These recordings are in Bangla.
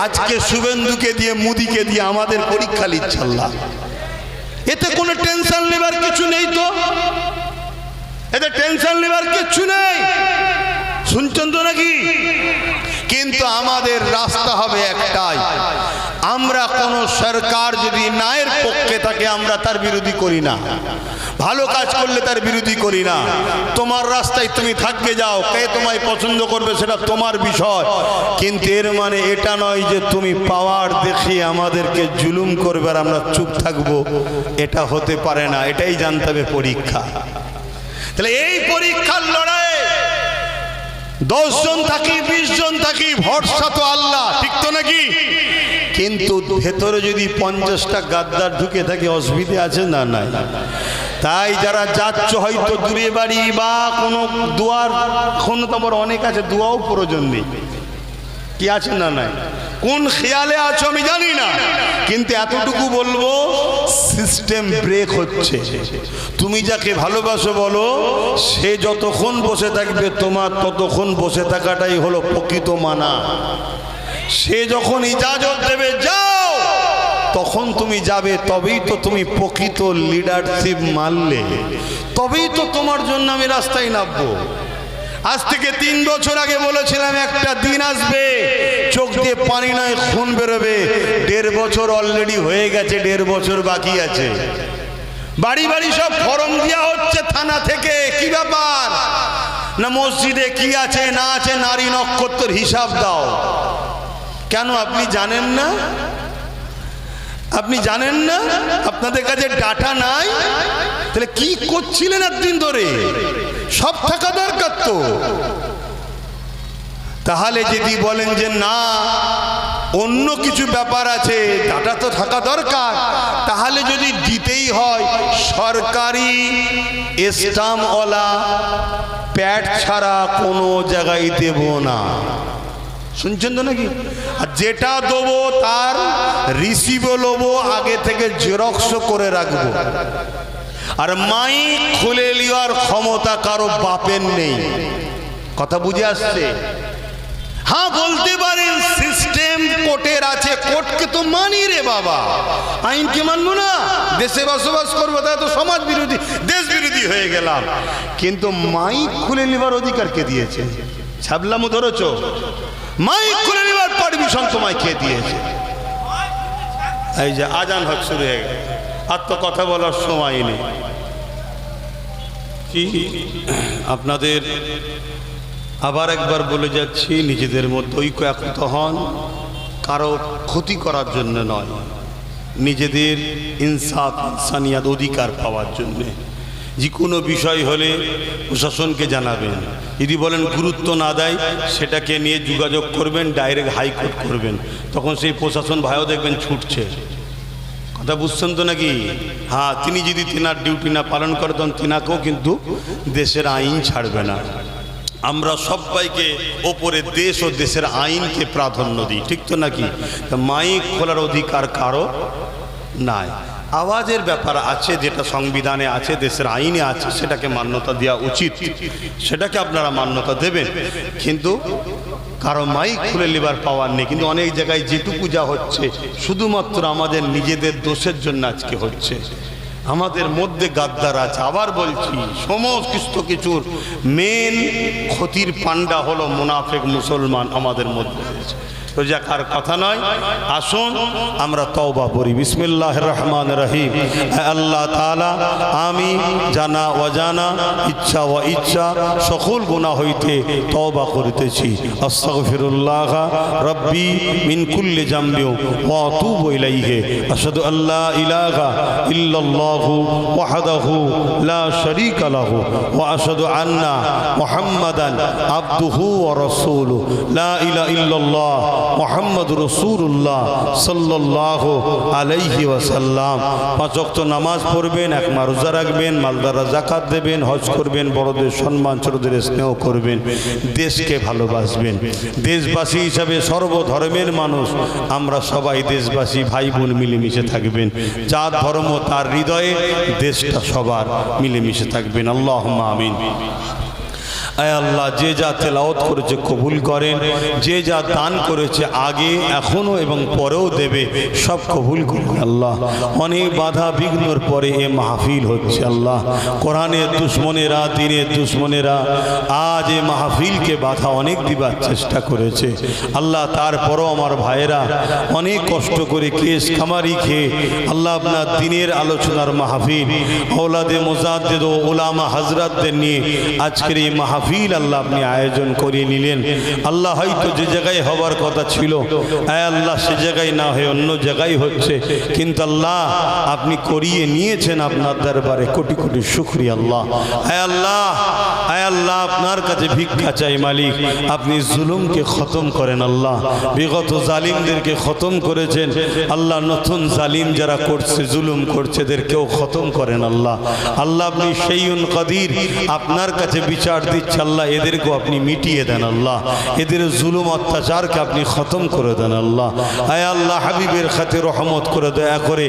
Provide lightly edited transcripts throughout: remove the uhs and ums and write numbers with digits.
আজকে শুভেন্দুকে দিয়ে মোদিকে দিয়ে আমাদের পরীক্ষা নিচ্ছে আল্লাহ। এতে কোনো টেনশন নেবার কিছু নেই, তো এতে টেনশন নেবার কিছু নেই, শুনছেন তো নাকি? কিন্তু আমাদের রাস্তা হবে একটাই, আমরা কোন সরকার যদি ন্যায়ের পক্ষে থাকে আমরা তার বিরোধী করি না, ভালো কাজ করলে তার বিরোধী করি না। তোমার রাস্তায় তুমি থাকতে যাও, কে তোমায় পছন্দ করবে সেটা তোমার বিষয়, কিন্তু এর মানে এটা নয় যে তুমি পাওয়ার দেখিয়ে আমাদেরকে জুলুম করবে আর আমরা চুপ থাকবো, এটা হতে পারে না। এটাই জানতে হবে পরীক্ষা। তাহলে এই পরীক্ষার লড়াইয়ে 10 জন থাকি 20 জন থাকি, ভরসা তো আল্লাহ, ঠিক তো নাকি? কিন্তু ভেতরে যদি 50টা গাদ্দার ঢুকে থাকে অসুবিধা আছে না? নাই। তাই যারা যাচ্ছ হয়তো দূরে বাড়ি বা কোনো দুয়ার, এখন তো আবার অনেক আছে দুয়াও প্রয়োজন নেই, কি আছে না? নাই। কোন খেয়ালে আছো আমি জানি না, কিন্তু এতটুকু বলবো সিস্টেম ব্রেক হচ্ছে। তুমি যাকে ভালোবাসো বলো, সে যতক্ষণ বসে থাকবে তোমার ততক্ষণ বসে থাকাটাই হলো প্রকৃত মানা। সে যখন ইজাজত দেবে যাও, তখন তুমি যাবে, তবেই তো তুমি প্রকৃত লিডারশিপ মানলে, তবেই তো তোমার জন্য আমি রাস্তায় নামবো। আজ থেকে 3 বছর আগে বলেছিলাম একটা দিন আসবে চোখ দিয়ে পানি নয় খুন বেরোবে। 1.5 বছর অলরেডি হয়ে গেছে, 1.5 বছর বাকি আছে। বাড়ি বাড়ি সব ফর্ম দেওয়া হচ্ছে থানা থেকে, কি ব্যাপার না মসজিদে কি আছে না আছে নারী নক্ষত্রের হিসাব দাও। কেন আপনি জানেন না? আপনি জানেন না? আপনাদের কাছে ডাটা নাই? তাহলে কি করছিলেন এতদিন ধরে? সব থাকা দরকার তো। তাহলে যদি বলেন যে না অন্য কিছু ব্যাপার আছে, ডাটা তো থাকা দরকার, তাহলে যদি দিতেই হয় সরকারি স্টাম্পওয়ালা প্যাড ছাড়া কোনো জায়গায় দেব না। শুনছেন তো নাকি? আর যেটা দেবো তার রিসিভও নেবো, আগে থেকে জেরক্সও করে রাখবো। আর মাইক খুলে নেওয়ার ক্ষমতা কারো বাপের নেই। কথা বুঝে আসছে? হ্যাঁ বলতে পারেন সিস্টেম কোর্টের আছে, কোর্টকে তো মানি রে বাবা, আইনকে মানবো না? দেশে বসবাস করবো, তাই তো সমাজ বিরোধী দেশ বিরোধী হয়ে গেলাম। কিন্তু মাইক খুলে নেবার অধিকার কে দিয়েছে? ছাবলামো ধরেছ? মাইক খুলে নেবার পারমিশন তোমায় কে দিয়েছে? এই যে আজান হক শুরু হয়ে গেল, আর তো কথা বলার সময় নেই। কি আপনাদের আবার একবার বলে যাচ্ছি, নিজেদের মধ্যে ঐক্য একত হন, কারো ক্ষতি করার জন্য নয়, নিজেদের ইনসাফ ইনসানিয়াত অধিকার পাওয়ার জন্যে। যে কোনো বিষয় হলে প্রশাসনকে জানাবেন, যদি বলেন গুরুত্ব না দেয় সেটাকে নিয়ে যোগাযোগ করবেন, ডাইরেক্ট হাইকোর্ট করবেন, তখন সেই প্রশাসন ভাইও দেখবেন ছুটছে। কথা বুঝছেন তো নাকি? হ্যাঁ, তিনি যদি তেনার ডিউটি না পালন করে তখন তেনাকেও কিন্তু দেশের আইন ছাড়বে না। আমরা সবাইকে ওপরে দেশ ও দেশের আইনকে প্রাধান্য দিই, ঠিক তো নাকি? তা মাইক খোলার অধিকার কারো নাই। আওয়াজের ব্যাপার আছে, যেটা সংবিধানে আছে, দেশের আইনে আছে, সেটাকে মান্যতা দেওয়া উচিত, সেটাকে আপনারা মান্যতা দেবেন। কিন্তু কারো মাইক খুলে নেবার পাওয়ার নেই। কিন্তু অনেক জায়গায় যেটুকু যা হচ্ছে শুধুমাত্র আমাদের নিজেদের দোষের জন্য আজকে হচ্ছে। আমাদের মধ্যে গাদ্দার আছে। আবার বলছি, সমস্ত কিছুর মেন ক্ষতির পান্ডা হলো মুনাফিক মুসলমান আমাদের মধ্যে রয়েছে। রোজাকার কথা নয়, আসুন আমরা তওবা করি। বিসমিল্লাহির রহমানির রহিম। আল্লাহ তাআলা, আমি জানা অজানা ইচ্ছা ও ইচ্ছা সকল গুনাহ হইতে তওবা করিতেছি। আস্তাগফিরুল্লাহ রাব্বি মিন কুল্লি জামবি ওয়া আতুবু ইলাইহি। আশহাদু আল্লা ইলাহা ইল্লাল্লাহু ওয়াহদাহু লা শারীকা লাহু ওয়া আশহাদু আন্না মুহাম্মাদান আবদুহু ওয়া রাসূলুহু। লা ইলাহা ইল্লাল্লাহ মোহাম্মদ রসুল্লাহ সাল্লাল্লাহু আলাইহি ওয়াসাল্লাম। 5 ওয়াক্ত নামাজ পড়বেন, 1 মাস রোজা রাখবেন, মালদারা যাকাত দেবেন, হজ করবেন, বড়দের সম্মান ছোটদের স্নেহ করবেন, দেশকে ভালোবাসবেন। দেশবাসী হিসাবে সর্বধর্মের মানুষ আমরা সবাই দেশবাসী, ভাই বোন মিলেমিশে থাকবেন। যার ধর্ম তার হৃদয়ে, দেশটা সবার, মিলেমিশে থাকবেন। আল্লাহুম্মা আমিন। আয় আল্লাহ যে যা তেলাওয়াত করেছে কবুল করেন, যে যা দান করেছে আগে এখনো এবং পরেও দেবে সব কবুল করুন আল্লাহ। অনেক বাধা বিঘ্নর পরে এ মাহফিল হচ্ছে আল্লাহ। কোরআনের দুশ্মনেরা, দ্বীনের দুশ্মনেরা আজ এ মাহফিলকে বাধা অনেক দিবার চেষ্টা করেছে আল্লাহ। তারপরও আমার ভাইয়েরা অনেক কষ্ট করে কেস খামারি খেয়ে আল্লাহ আপনার দ্বীনের আলোচনার মাহফিল আওলাদে মুজাদ্দিদ ও উলামা হযরতদের নিয়ে আজকের এই মাহফিল আল্লাহ আপনি আয়োজন করে নিলেন আল্লাহ। হয়তো যে জায়গায় হওয়ার কথা ছিল আয় আল্লাহ সে জায়গায় না হয়ে অন্য জায়গায় হচ্ছে, কিন্তু আল্লাহ আপনি করিয়ে নিয়েছেন আপনার দরবারে কোটি কোটি শুকরিয়া আল্লাহ। আয় আল্লাহ, আয় আল্লাহ আপনার কাছে ভিক্ষা চাই মালিক, আপনি জুলুমকে খতম করেন আল্লাহ। বিগত জালিমদেরকে খতম করেছেন আল্লাহ, নতুন জালিম যারা করছে জুলুম করছে এদেরকেও খতম করেন আল্লাহ। আল্লাহ আপনি শাইউন কাদির, আপনার কাছে বিচার দিচ্ছে আল্লাহ, এদেরকেও আপনি মিটিয়ে দেন আল্লাহ। এদের জুলুম অত্যাচারকে আপনি খতম করে দেন আল্লাহ। আয় আল্লাহ হাবিবের খাতে রহমত করে দয়া করে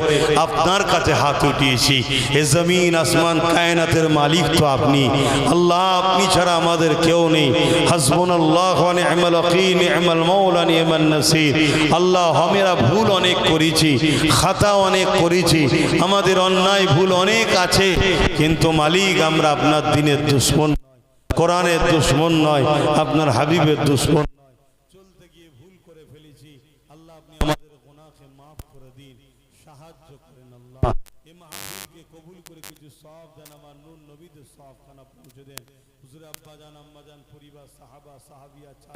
আপনার কাছে হাত উঠিয়েছি। এ জমিন আসমান কায়নাতের মালিক তো আপনি আল্লাহ, আপনি ছাড়া আমাদের কেউ নেই। হাসবুনাল্লাহু ওয়া নি'মাল ওয়াকিল, নি'মাল মাওলা নি'মান নাসির। আল্লাহ আমরা ভুল অনেক করেছি, খাতা অনেক করেছি, আমাদের অন্যায় ভুল অনেক আছে, কিন্তু মালিক আমরা আপনার দ্বীনের দুশমন, কোরআনের দুশমন নয়, আপনার হাবিবের দুশমন নয়। চলতে গিয়ে ভুল করে ফেলেছি আল্লাহ, আপনি আমাদের গুনাহকে maaf করে দিন, সাহায্য করেন আল্লাহ। এই মাহফিলকে কবুল করে কিছু সওয়াব দেন, আমার নূর নবীদের সওয়াবখানা পৌঁছে দেন। হুজুর আব্বা জান আম্মা জান পরিবার সাহাবা সাহাবিয়া চার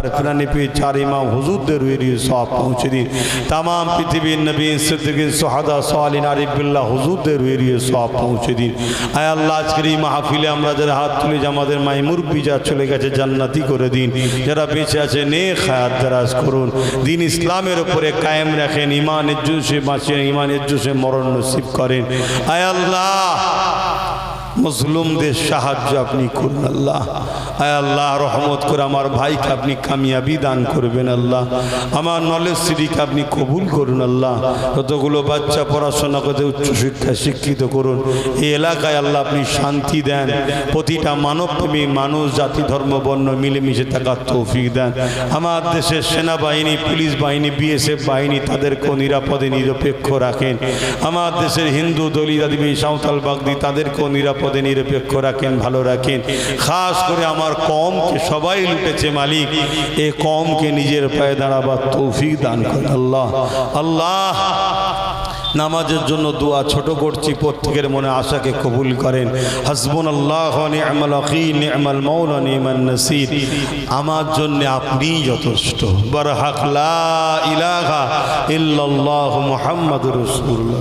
পীর চার ইমাম হুজুরদের রুয়ে সওয়াব পৌঁছে দিন। तमाम পৃথিবীর নবী সিদ্দিকিন সুহাদা সালিহিন আরিফুল্লাহ হুজুরদের রুয়ে সওয়াব পৌঁছে দিন। আয় আল্লাহ আজকের এই মাহফিলে আমরা যারা হাত তুলে আমাদের মাই মুরব্বি যা চলে গেছে জান্নাতি করে দিন, যারা বেঁচে আছে নেক হায়াত দারাজ করুন, দিন ইসলামের উপরে কায়েম রাখেন, ইমানের জোশে বাঁচিয়ে ইমানের জোশে মরণ নসিব করেন। আয় আল্লাহ মজলুমদের সাহায্য আপনি করুন আল্লাহ। আয় আল্লাহ রহমত করে আমার ভাইকে আপনি কামিয়াবি দান করবেন আল্লাহ। আমার নলেজ সিডিকে আপনি কবুল করুন আল্লাহ। কতগুলো বাচ্চা পড়াশোনা করে উচ্চশিক্ষায় শিক্ষিত করুন। এই এলাকায় আল্লাহ আপনি শান্তি দেন, প্রতিটা মানবপ্রেমী মানুষ জাতি ধর্ম বর্ণ মিলেমিশে থাকার তৌফিক দেন। আমার দেশের সেনাবাহিনী, পুলিশ বাহিনী, বিএসএফ বাহিনী তাদেরকেও নিরাপদে নিরপেক্ষ রাখেন। আমার দেশের হিন্দু দলিত আদিবাসী সাঁওতাল বাগদি তাদেরকেও নিরাপদে নিরপেক্ষ রাখেন, ভালো রাখেন। খাস করে আমার কওমকে সবাই লুটেছে মালিক, এই কওমকে নিজের পায়ে দাঁড়াবার তৌফিক দান করেন আল্লাহ। আল্লাহ নামাজের জন্য দোয়া ছোট করছি, প্রত্যেকের মনে আশাকে কবুল করেন। হাসবুনাল্লাহু ওয়া নি'মাল ওয়াকিল, নি'মাল মাওলা নি'মান নাসির। আমার জন্য আপনিই যথেষ্ট। বারহাক লা ইলাহা ইল্লাল্লাহু মুহাম্মাদুর রাসূলুল্লাহ।